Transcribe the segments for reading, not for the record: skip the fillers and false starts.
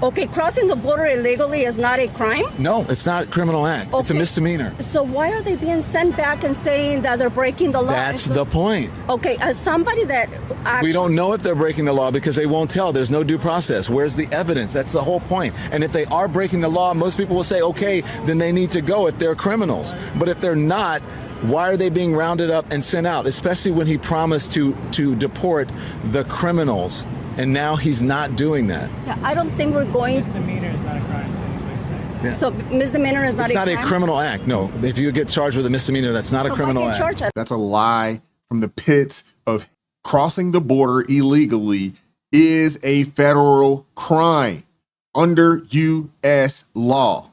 Okay, crossing the border illegally is not a crime? No, it's not a criminal act. Okay. It's a misdemeanor. So why are they being sent back and saying that they're breaking the law? That's the point. Okay, as somebody that actually... We don't know if they're breaking the law because they won't tell. There's no due process. Where's the evidence? That's the whole point. And if they are breaking the law, most people will say, okay, then they need to go if they're criminals. But if they're not, why are they being rounded up and sent out? Especially when he promised to deport the criminals. And now he's not doing that. Yeah, I don't think we're going... Misdemeanor is not a crime. That's what you're saying. Yeah. So misdemeanor is not it's a not crime? a criminal act. No, if you get charged with a misdemeanor, that's not a criminal act. That's a lie from the pits of crossing the border illegally is a federal crime under U.S. law.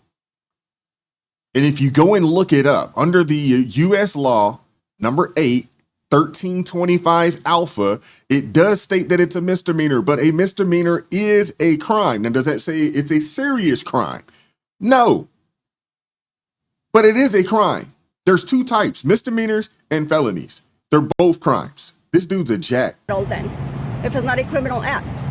And if you go and look it up, under the U.S. law, number 8, 1325 alpha, it does state that it's a misdemeanor, but a misdemeanor is a crime. Now, does that say it's a serious crime? No. But it is a crime. There's two types, misdemeanors and felonies. They're both crimes. This dude's a jack. Then, if it's not a criminal act.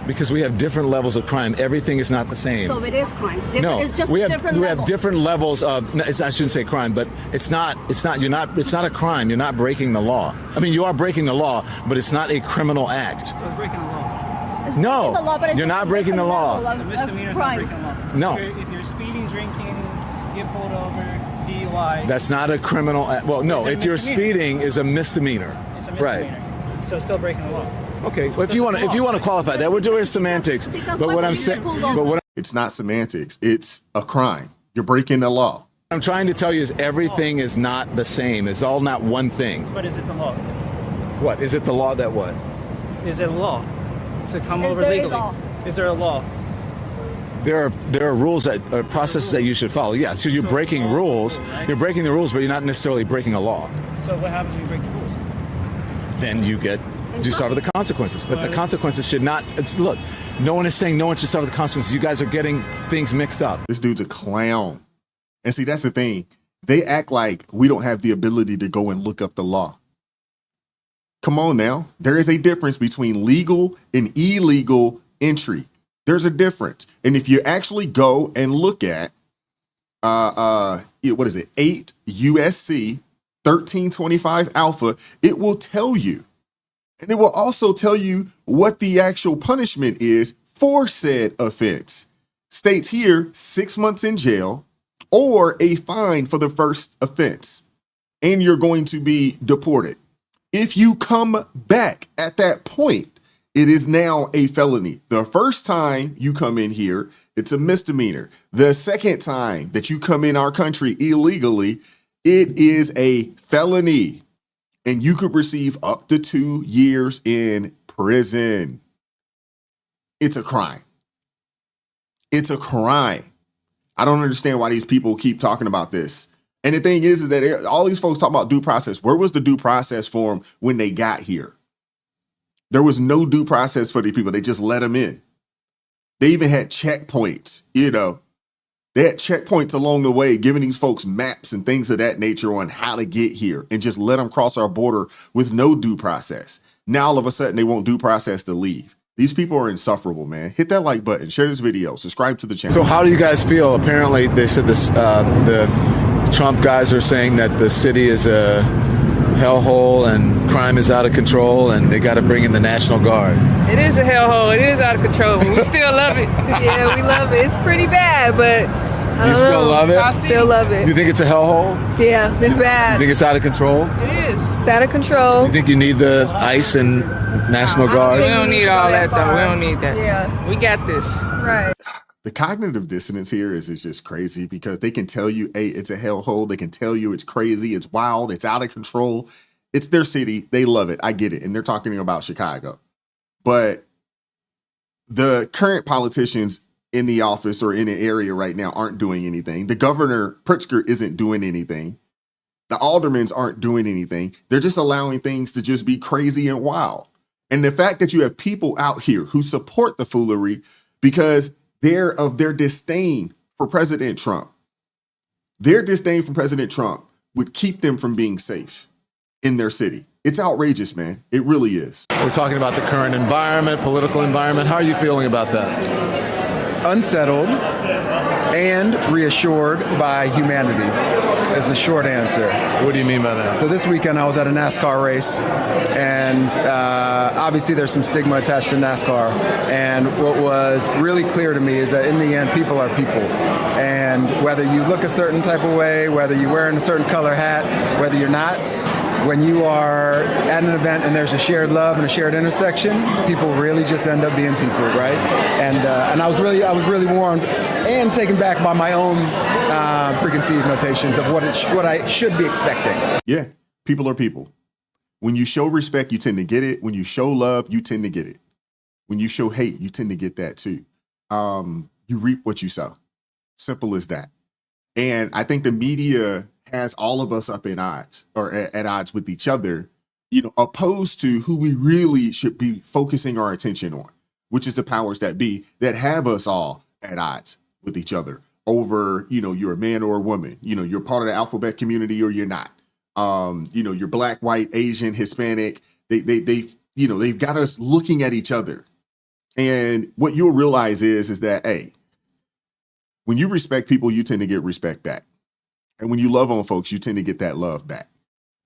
Because we have different levels of crime. Everything is not the same. So it is crime. No, it's just we have levels. different levels of. I shouldn't say crime, but it's not. It's not a crime. You're not breaking the law. I mean, you are breaking the law, but it's not a criminal act. So it's breaking the law. It's No, breaking the law, but it's you're just not breaking the law. The misdemeanor is not breaking the law. No. If you're speeding, drinking, get pulled over, DUI. That's not a criminal act. Well, no, if you're speeding is a misdemeanor. It's a misdemeanor. Right. So it's still breaking the law. Okay. Well, if you want to qualify that, we're doing semantics. Because But what when I'm you saying, pulled but over- what It's not semantics. It's a crime. You're breaking the law. I'm trying to tell you is everything is not the same. It's all not one thing. But is it the law? What is it? The law that what? Is it a law to come Is over there a legally? law? Is there a law? There are rules that processes that you should follow. Yeah. So you're breaking rules. You're breaking the rules, but you're not necessarily breaking a law. So what happens when you break the rules? Then you suffer the consequences. But the consequences should not. Look, no one is saying no one should suffer the consequences. You guys are getting things mixed up. This dude's a clown. And see, that's the thing. They act like we don't have the ability to go and look up the law. Come on now. There is a difference between legal and illegal entry. There's a difference. And if you actually go and look at, what is it? 8 USC 1325 alpha, it will tell you. And it will also tell you what the actual punishment is for said offense. States here 6 months in jail or a fine for the first offense. And you're going to be deported. If you come back at that point, it is now a felony. The first time you come in here, it's a misdemeanor. The second time that you come in our country illegally, it is a felony. And you could receive up to 2 years in prison. It's a crime. It's a crime. I don't understand why these people keep talking about this. And the thing is that all these folks talk about due process. Where was the due process for them when they got here? There was no due process for these people. They just let them in. They even had checkpoints, you know. They had checkpoints along the way, giving these folks maps and things of that nature on how to get here and just let them cross our border with no due process. Now, all of a sudden, they want due process to leave. These people are insufferable, man. Hit that like button, share this video, subscribe to the channel. So how do you guys feel? Apparently, they said this. The Trump guys are saying that the city is a hellhole and crime is out of control, and they got to bring in the National Guard. It is a hellhole. It is out of control, but we still love it. Yeah, we love it. It's pretty bad, but I don't know. Still love it? I still love it. You think it's a hellhole? Yeah, it's bad. You think it's out of control? It is. It's out of control. You think you need the ICE and National Guard? We don't need all that, though. We don't need that. Yeah. We got this. Right. The cognitive dissonance here is just crazy because they can tell you, hey, it's a hellhole. They can tell you it's crazy, it's wild, it's out of control. It's their city. They love it. I get it. And they're talking about Chicago. But the current politicians in the office or in the area right now aren't doing anything. The governor, Pritzker, isn't doing anything. The aldermans aren't doing anything. They're just allowing things to just be crazy and wild. And the fact that you have people out here who support the foolery because they're of their disdain for President Trump. Their disdain for President Trump would keep them from being safe in their city. It's outrageous, man. It really is. We're talking about the current environment, political environment. How are you feeling about that? unsettled and reassured by humanity is the short answer. What do you mean by that? So this weekend I was at a NASCAR race, and obviously there's some stigma attached to NASCAR. And what was really clear to me is that in the end, people are people. And whether you look a certain type of way, whether you're wearing a certain color hat, whether you're not, when you are at an event and there's a shared love and a shared intersection, people really just end up being people, right? And I was really warmed and taken back by my own preconceived notations of what I should be expecting. Yeah, people are people. When you show respect, you tend to get it. When you show love, you tend to get it. When you show hate, you tend to get that too. You reap what you sow. Simple as that. And I think the media has all of us up in odds, or at odds with each other, opposed to who we really should be focusing our attention on, which is the powers that be that have us all at odds with each other over, you're a man or a woman, you're part of the alphabet community or you're not. You're black, white, Asian, Hispanic. They've got us looking at each other. And what you'll realize is that, hey, when you respect people, you tend to get respect back. And when you love on folks, you tend to get that love back.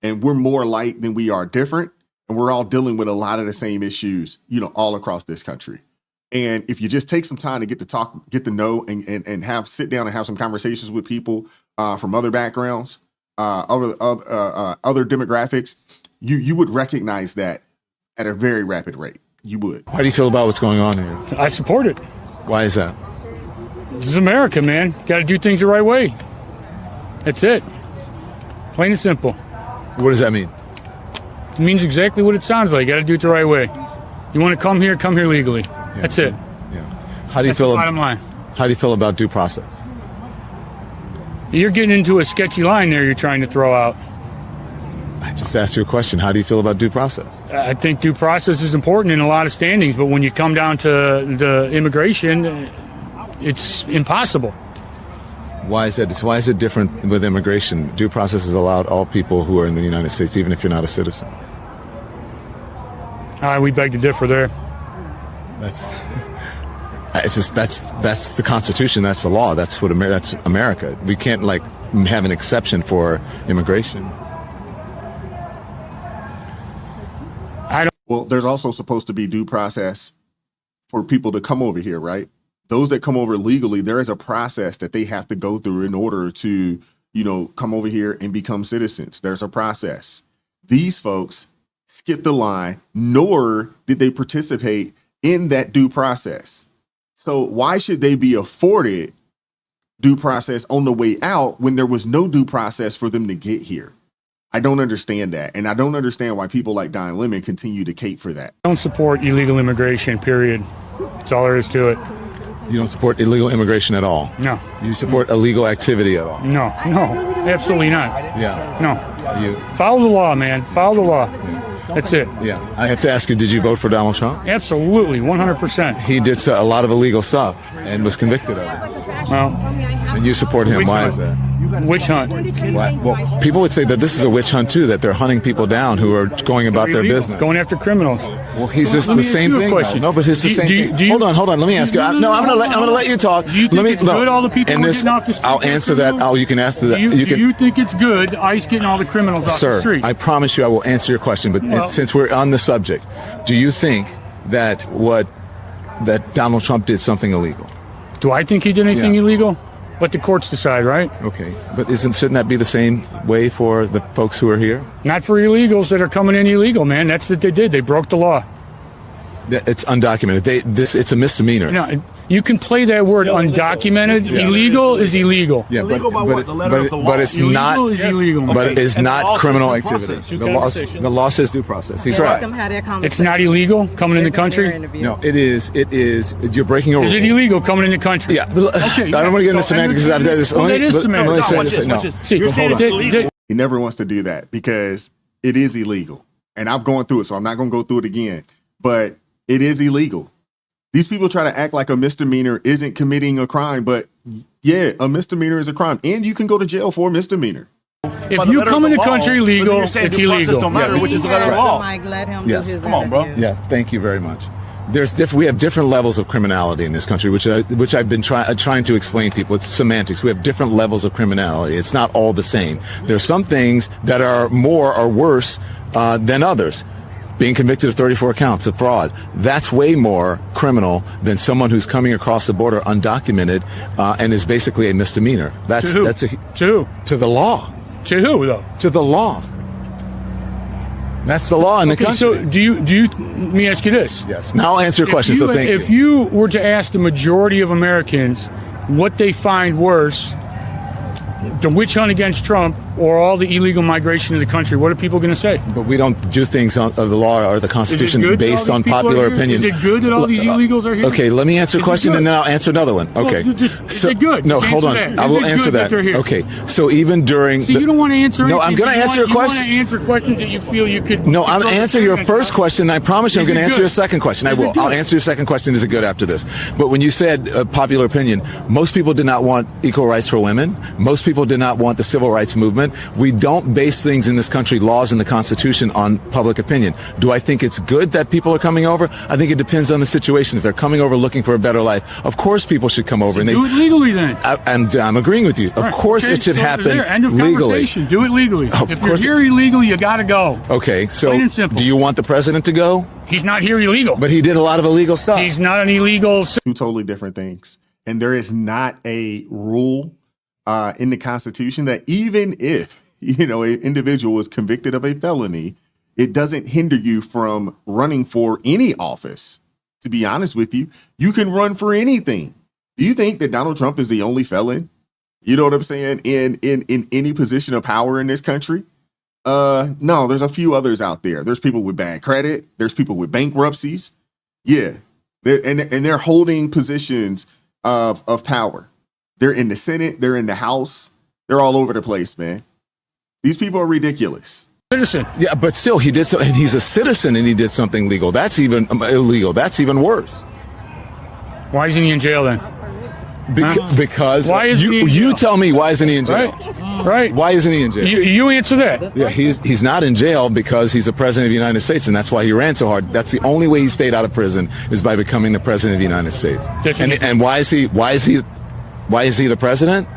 And we're more alike than we are different. And we're all dealing with a lot of the same issues, all across this country. And if you just take some time to get to know and sit down and have some conversations with people from other backgrounds, other demographics, you would recognize that at a very rapid rate. You would. How do you feel about what's going on here? I support it. Why is that? This is America, man. Got to do things the right way. That's it. Plain and simple. What does that mean? It means exactly what it sounds like. Got to do it the right way. You want to come here legally. Yeah. That's it. Yeah. How do you feel? Bottom line. How do you feel about due process? You're getting into a sketchy line there. You're trying to throw out. I just asked you a question. How do you feel about due process? I think due process is important in a lot of standings, but when you come down to the immigration, it's impossible. Why is that? Why is it different with immigration? Due process is allowed all people who are in the United States, even if you're not a citizen. We beg to differ there. That's the Constitution. That's the law. That's that's America. We can't have an exception for immigration. Well, there's also supposed to be due process for people to come over here, right? Those that come over legally, there is a process that they have to go through in order to, come over here and become citizens. There's a process. These folks skipped the line, nor did they participate in that due process. So why should they be afforded due process on the way out when there was no due process for them to get here? I don't understand that. And I don't understand why people like Don Lemon continue to cape for that. I don't support illegal immigration, period. That's all there is to it. You don't support illegal immigration at all? No. You support illegal activity at all? No, absolutely not. Yeah. No. You follow the law, man. Follow the law. That's it. Yeah. I have to ask you, did you vote for Donald Trump? Absolutely, 100%. He did a lot of illegal stuff and was convicted of it. Well, and you support him. Why is that? Witch hunt. Well, people would say that this is a witch hunt too, that they're hunting people down who are going about their business. Going after criminals. Well, he's just the same thing. No, but it's the same thing. Hold on. Let me ask you. No, I'm going to let you talk. Do you think it's good all the people getting off the street? I'll answer that. You can ask that. Do you think it's good ICE getting all the criminals off the street? Sir, I promise you I will answer your question. But since we're on the subject, do you think that Donald Trump did something illegal? Do I think he did anything illegal? Let the courts decide, right? Okay, but shouldn't that be the same way for the folks who are here? Not for illegals that are coming in illegal, man. That's what they did. They broke the law. It's undocumented. It's a misdemeanor. No, you can play that word undocumented. Yeah. Illegal is illegal. Yeah, but it's not. Illegal is illegal. But it's not criminal activity. The law says due process. He's right. It's not illegal coming in the country. No, it is. It is. You're breaking a rule. Is it illegal coming in the country? Yeah. Okay, I don't want to get into semantics because I've done this. That is semantics. No. He never wants to do that because it is illegal, and I've gone through it, so I'm not going to go through it again. But it is illegal. These people try to act like a misdemeanor isn't committing a crime, but yeah, a misdemeanor is a crime, and you can go to jail for a misdemeanor. If you come in the country legal, it's illegal. Don't matter, which is the better law. Yes. Come on, bro. Yeah, thank you very much. We have different levels of criminality in this country, which I've been trying to explain to people. It's semantics. We have different levels of criminality. It's not all the same. There's some things that are more or worse than others. Being convicted of 34 counts of fraud, that's way more criminal than someone who's coming across the border undocumented and is basically a misdemeanor. To the law. To who though? To the law. That's the law in the country. So do you? Let me ask you this. Yes. Now I'll answer your question. So thank you. If you were to ask the majority of Americans what they find worse, the witch hunt against Trump or all the illegal migration to the country, what are people going to say? But we don't do things of the law or the Constitution based on popular opinion. Is it good that all these illegals are here? Okay, let me answer a question and then I'll answer another one. Okay. Well, is it good? No, hold on. I will answer that. Okay. So even during... See, you don't want to answer anything. No, I'm going to answer your question. You want to answer questions that you feel you could... No, I'm answering your first question. I promise you I'm going to answer your second question. I will. I'll answer your second question. Is it good after this? But when you said popular opinion, most people did not want equal rights for women. Most people did not want the civil rights movement. We don't base things in this country, laws and the Constitution, on public opinion. Do I think it's good that people are coming over? I think it depends on the situation. If they're coming over looking for a better life, of course people should come over. And do it legally then. And I'm agreeing with you. Of course it should happen legally. Do it legally. If you're here illegally, you got to go. Okay, so do you want the president to go? He's not here illegal. But he did a lot of illegal stuff. He's not an illegal... Two totally different things. And there is not a rule in the Constitution that even if an individual is convicted of a felony, it doesn't hinder you from running for any office. To be honest with you, you can run for anything. Do you think that Donald Trump is the only felon? You know what I'm saying? In any position of power in this country? No, there's a few others out there. There's people with bad credit. There's people with bankruptcies. Yeah. They're holding positions of power. They're in the Senate. They're in the House. They're all over the place, man. These people are ridiculous. Citizen. Yeah, but still, he did so, and he's a citizen, and he did something legal. That's even illegal. That's even worse. Why isn't he in jail then? Because why isn't he in jail? You tell me, why isn't he in jail? Right. Why isn't he in jail? You answer that. Yeah, he's not in jail because he's the president of the United States, and that's why he ran so hard. That's the only way he stayed out of prison is by becoming the president of the United States. And why is he the president?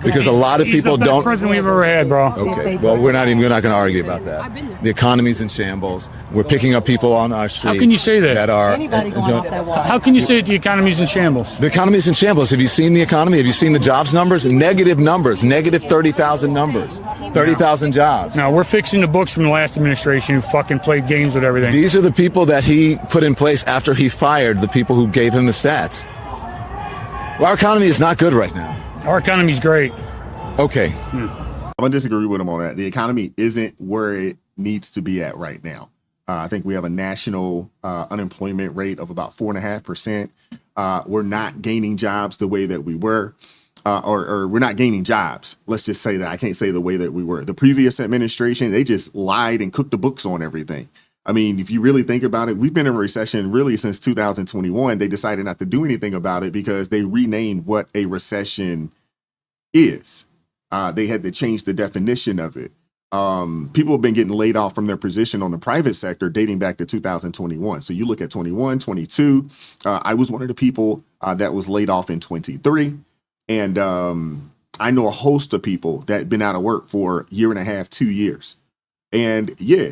Because a lot of people don't. He's the best president we've ever had, bro. Okay. Well, we're not going to argue about that. The economy's in shambles. We're picking up people on our streets. How can you say that? How can you say that the economy's in shambles? The economy's in shambles. Have you seen the economy? Have you seen the jobs numbers? Negative numbers. Negative 30,000 numbers. 30,000 jobs. No, we're fixing the books from the last administration who fucking played games with everything. These are the people that he put in place after he fired the people who gave him the stats. Well, our economy is not good right now. Our economy's great. Okay. I'm going to disagree with him on that. The economy isn't where it needs to be at right now. I think we have a national unemployment rate of about 4.5%. We're not gaining jobs the way that we were, or we're not gaining jobs. Let's just say that. I can't say the way that we were. The previous administration, they just lied and cooked the books on everything. I mean, if you really think about it, we've been in a recession really since 2021. They decided not to do anything about it because they renamed what a recession is. They had to change the definition of it. People have been getting laid off from their position on the private sector dating back to 2021. So you look at 21, 22. I was one of the people that was laid off in 23. And I know a host of people that had been out of work for a year and a half, 2 years. And yeah.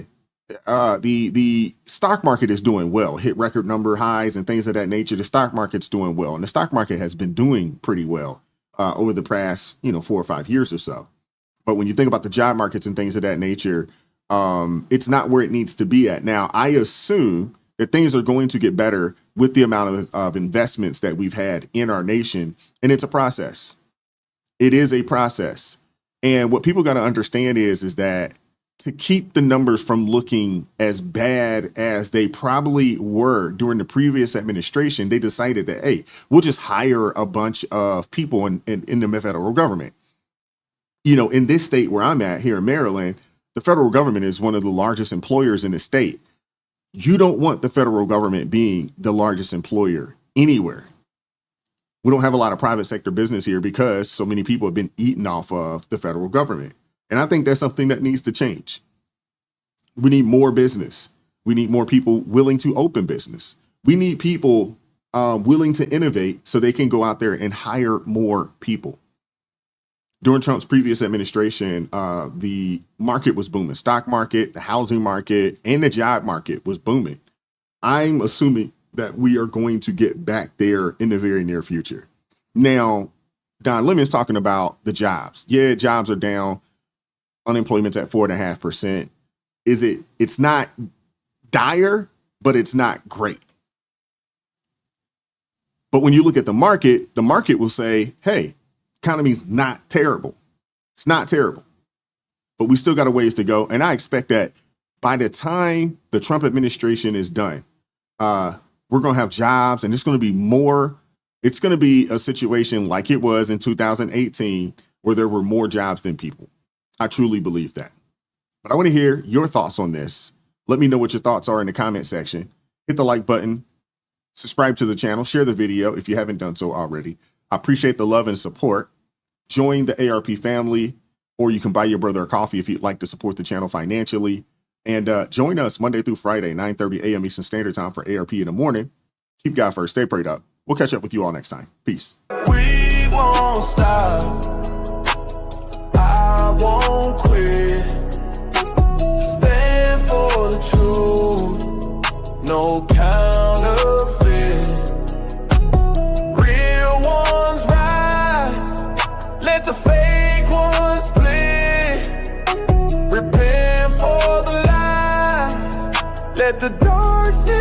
The stock market is doing well, hit record number highs and things of that nature. The stock market's doing well, and the stock market has been doing pretty well over the past 4 or 5 years or so. But when you think about the job markets and things of that nature, it's not where it needs to be at. Now, I assume that things are going to get better with the amount of investments that we've had in our nation, and it's a process. It is a process, and what people got to understand is that to keep the numbers from looking as bad as they probably were during the previous administration, they decided that, hey, we'll just hire a bunch of people in the federal government. In this state where I'm at here in Maryland, the federal government is one of the largest employers in the state. You don't want the federal government being the largest employer anywhere. We don't have a lot of private sector business here because so many people have been eaten off of the federal government. And I think that's something that needs to change. We need more business. We need more people willing to open business. We need people willing to innovate so they can go out there and hire more people. During Trump's previous administration, the market was booming. Stock market, the housing market, and the job market was booming. I'm assuming that we are going to get back there in the very near future. Now, Don Lemon's talking about the jobs. Yeah, jobs are down. Unemployment's at 4.5%. It's not dire, but it's not great. But when you look at the market will say, hey, economy's not terrible. It's not terrible. But we still got a ways to go. And I expect that by the time the Trump administration is done, we're going to have jobs, and it's going to be more. It's going to be a situation like it was in 2018, where there were more jobs than people. I truly believe that. But I want to hear your thoughts on this. Let me know what your thoughts are in the comment section. Hit the like button, subscribe to the channel, share the video if you haven't done so already. I appreciate the love and support. Join the ARP family, or you can buy your brother a coffee if you'd like to support the channel financially. And join us Monday through Friday, 9:30 a.m. Eastern Standard Time for ARP in the morning. Keep God first. Stay prayed up. We'll catch up with you all next time. Peace. We won't stop. I won't quit. Stand for the truth. No counterfeit. Real ones rise. Let the fake ones split. Repent for the lies. Let the darkness